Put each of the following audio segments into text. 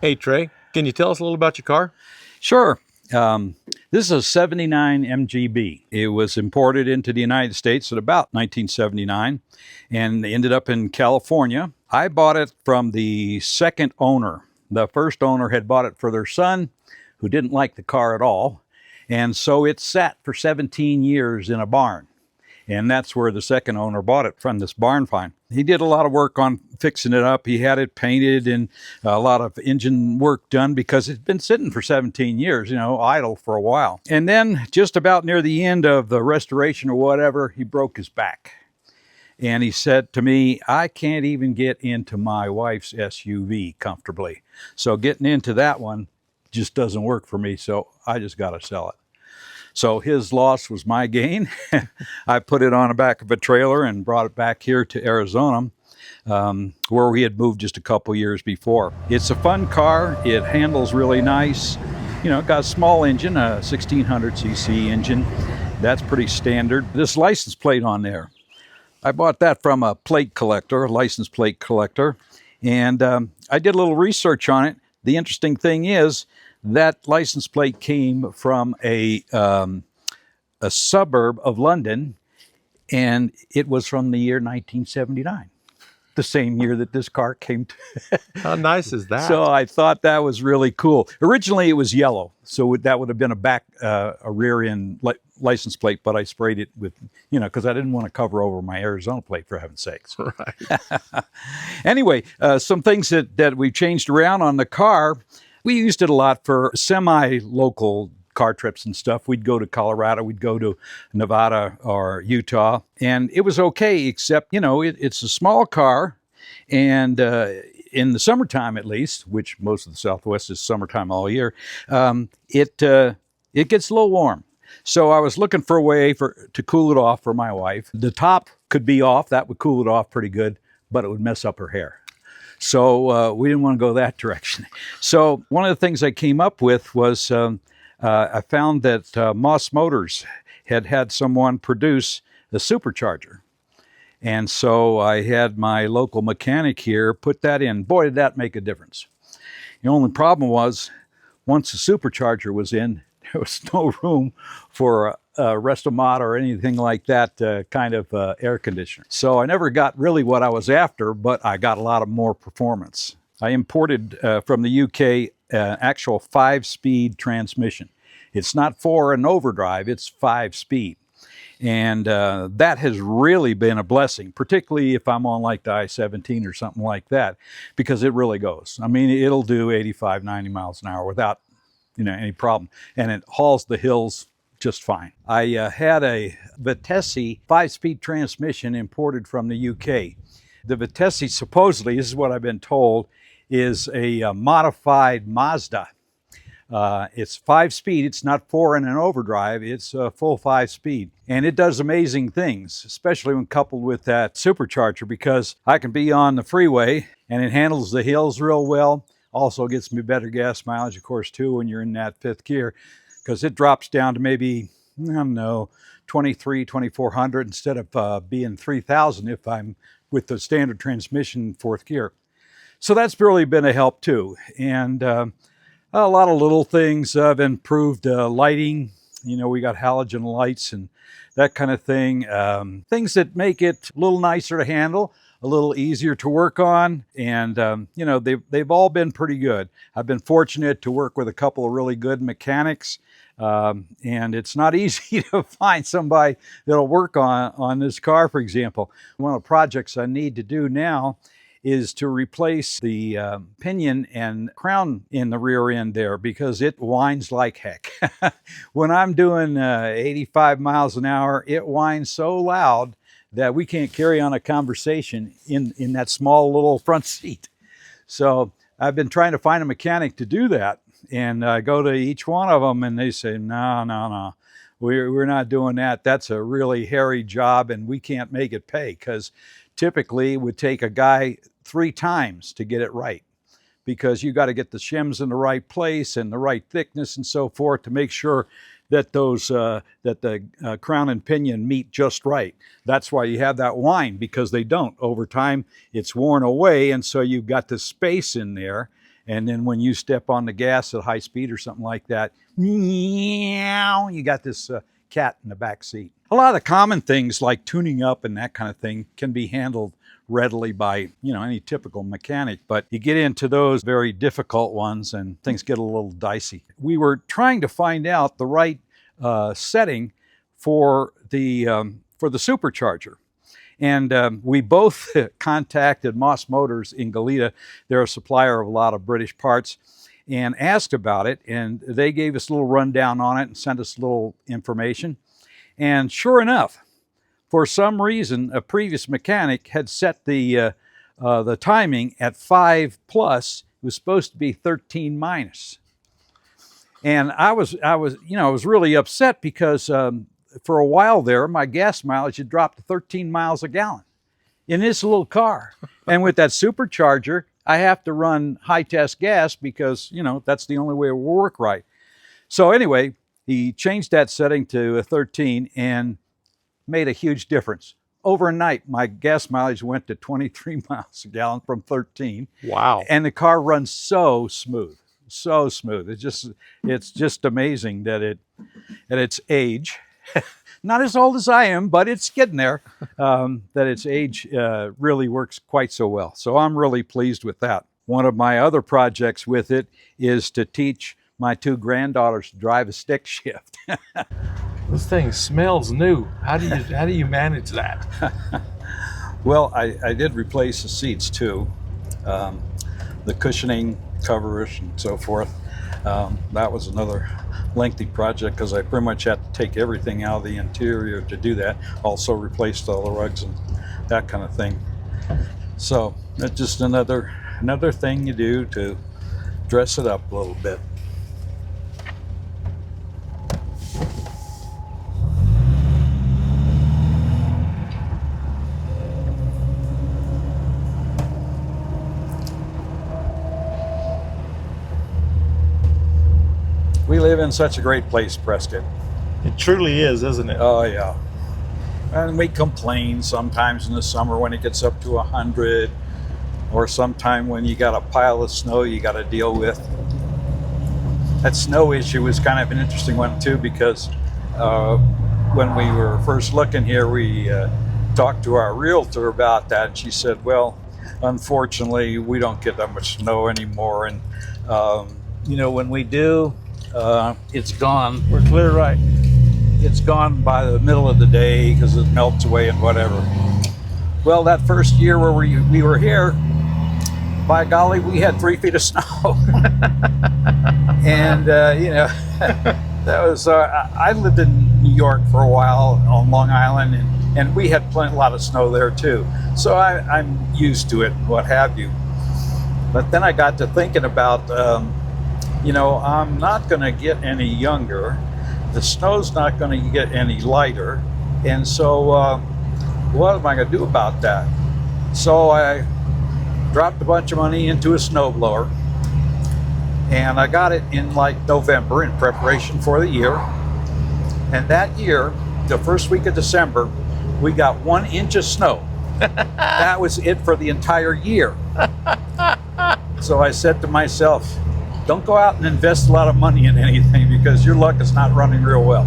Hey Trey, can you tell us a little about your car? Sure. This is a 79 MGB. It was imported into the United States at about 1979 and ended up in California. I bought it from the second owner. The first owner had bought it for their son, who didn't like the car at all. And so it sat for 17 years in a barn. And that's where the second owner bought it from, this barn find. He did a lot of work on fixing it up. He had it painted and a lot of engine work done because it's been sitting for 17 years, idle for a while. And then just about near the end of the restoration or whatever, he broke his back. And he said to me, I can't even get into my wife's SUV comfortably. So getting into that one just doesn't work for me. So I just got to sell it. So his loss was my gain. I put it on the back of a trailer and brought it back here to Arizona, where we had moved just a couple years before. It's a fun car. It handles really nice. It got a small engine, a 1600cc engine. That's pretty standard. This license plate on there, I bought that from a plate collector, a license plate collector, and I did a little research on it. The interesting thing is that license plate came from a suburb of London, and it was from the year 1979, the same year that this car came to. How nice is that? So I thought that was really cool. Originally, it was yellow, so that would have been a rear end license plate, but I sprayed it with, because I didn't want to cover over my Arizona plate, for heaven's sakes. Right. Anyway, some things that we changed around on the car. We used it a lot for semi-local car trips and stuff. We'd go to Colorado, we'd go to Nevada or Utah, and it was okay, except, it's a small car, and in the summertime at least, which most of the Southwest is summertime all year, it gets a little warm. So I was looking for a way to cool it off for my wife. The top could be off. That would cool it off pretty good, but it would mess up her hair. So we didn't want to go that direction. So one of the things I came up with was I found that Moss Motors had someone produce a supercharger. And so I had my local mechanic here put that in. Boy, did that make a difference. The only problem was once the supercharger was in, there was no room for a Restomod or anything like that kind of air conditioner. So I never got really what I was after, but I got a lot of more performance. I imported from the UK actual 5-speed transmission. It's not 4 in overdrive, it's 5-speed. And that has really been a blessing, particularly if I'm on like the I-17 or something like that, because it really goes. I mean, it'll do 85, 90 miles an hour without any problem. And it hauls the hills just fine. I had a Vitesse 5-speed transmission imported from the UK. The Vitesse, supposedly, this is what I've been told, is a modified Mazda. It's 5-speed. It's not 4 in an overdrive. It's a full 5-speed. And it does amazing things, especially when coupled with that supercharger, because I can be on the freeway and it handles the hills real well. Also gets me better gas mileage, of course, too, when you're in that 5th gear, because it drops down to maybe, 2,400 instead of being 3,000 if I'm with the standard transmission 4th gear. So that's really been a help, too. And a lot of little things. I've improved lighting. We got halogen lights and that kind of thing. Things that make it a little nicer to handle, a little easier to work on, and they've all been pretty good. I've been fortunate to work with a couple of really good mechanics, and it's not easy to find somebody that'll work on this car, for example. One of the projects I need to do now is to replace the pinion and crown in the rear end there, because it whines like heck. When I'm doing 85 miles an hour, it whines so loud that we can't carry on a conversation in that small little front seat. So I've been trying to find a mechanic to do that, and I go to each one of them and they say, no, we're not doing that. That's a really hairy job and we can't make it pay, because typically it would take a guy 3 times to get it right, because you got to get the shims in the right place and the right thickness and so forth to make sure that the crown and pinion meet just right. That's why you have that whine, because they don't. Over time, it's worn away, and so you've got the space in there, And then when you step on the gas at high speed or something like that, meow, you got this cat in the back seat. A lot of the common things like tuning up and that kind of thing can be handled readily by, any typical mechanic, but you get into those very difficult ones and things get a little dicey. We were trying to find out the right setting for the supercharger. And we both contacted Moss Motors in Goleta. They're a supplier of a lot of British parts, and asked about it. And they gave us a little rundown on it and sent us a little information. And sure enough, for some reason, a previous mechanic had set the timing at 5+. It was supposed to be 13-. And I was really upset because for a while there, my gas mileage had dropped to 13 miles a gallon in this little car. And with that supercharger, I have to run high test gas because, that's the only way it will work right. So anyway, he changed that setting to 13 and made a huge difference. Overnight, my gas mileage went to 23 miles a gallon from 13. Wow. And the car runs so smooth. So smooth. It's just amazing that at its age, not as old as I am, but it's getting there, that its age really works quite so well. So I'm really pleased with that. One of my other projects with it is to teach my 2 granddaughters to drive a stick shift. This thing smells new. How do you manage that? Well, I did replace the seats too, the cushioning covers and so forth. That was another lengthy project because I pretty much had to take everything out of the interior to do that. Also replaced all the rugs and that kind of thing. So that's just another thing you do to dress it up a little bit. We live in such a great place, Prescott. It truly is, isn't it? Oh, yeah. And we complain sometimes in the summer when it gets up to 100, or sometime when you got a pile of snow you got to deal with. That snow issue was kind of an interesting one, too, because when we were first looking here, we talked to our realtor about that, and she said, well, unfortunately, we don't get that much snow anymore. And, when we do, it's gone. We're clear right. It's gone by the middle of the day because it melts away and whatever. Well, that first year where we were here, by golly, we had 3 feet of snow. And, that was, I lived in New York for a while on Long Island, and we had a lot of snow there too. So I'm used to it, what have you. But then I got to thinking about, I'm not going to get any younger. The snow's not going to get any lighter. And so what am I going to do about that? So I dropped a bunch of money into a snowblower. And I got it in November in preparation for the year. And that year, the first week of December, we got 1 inch of snow. That was it for the entire year. So I said to myself, don't go out and invest a lot of money in anything because your luck is not running real well.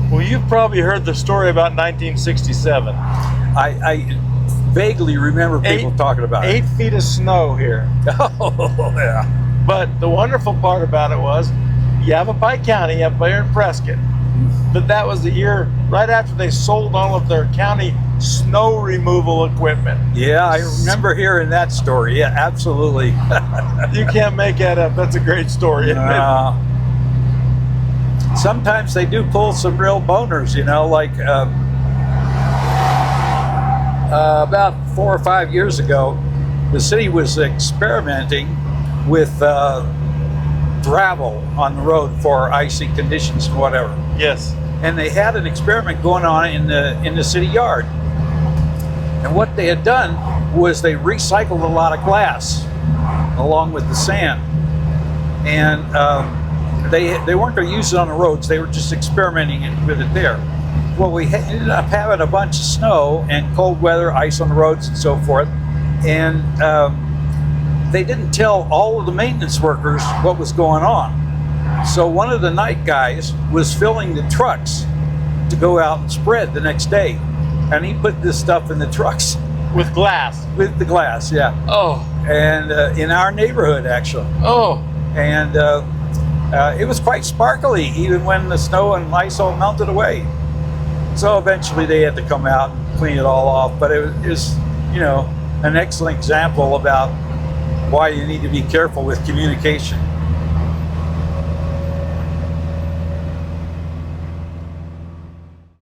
Well, you've probably heard the story about 1967. I vaguely remember people talking about 8 it. 8 feet of snow here. Oh, yeah. But the wonderful part about it was Yavapai County up there in Prescott. But that was the year right after they sold all of their county snow removal equipment. Yeah, I remember hearing that story. Yeah, absolutely. You can't make that up. That's a great story, isn't it? Sometimes they do pull some real boners, about 4 or 5 years ago, the city was experimenting with gravel on the road for icy conditions and whatever. Yes. And they had an experiment going on in the city yard. And what they had done was they recycled a lot of glass along with the sand. And they weren't going to use it on the roads. They were just experimenting with it there. Well, we ended up having a bunch of snow and cold weather, ice on the roads and so forth. And they didn't tell all of the maintenance workers what was going on. So one of the night guys was filling the trucks to go out and spread the next day. And he put this stuff in the trucks. With glass. With the glass, yeah. Oh. And in our neighborhood, actually. Oh. And it was quite sparkly, even when the snow and ice all melted away. So eventually they had to come out and clean it all off. But it was, an excellent example about why you need to be careful with communication.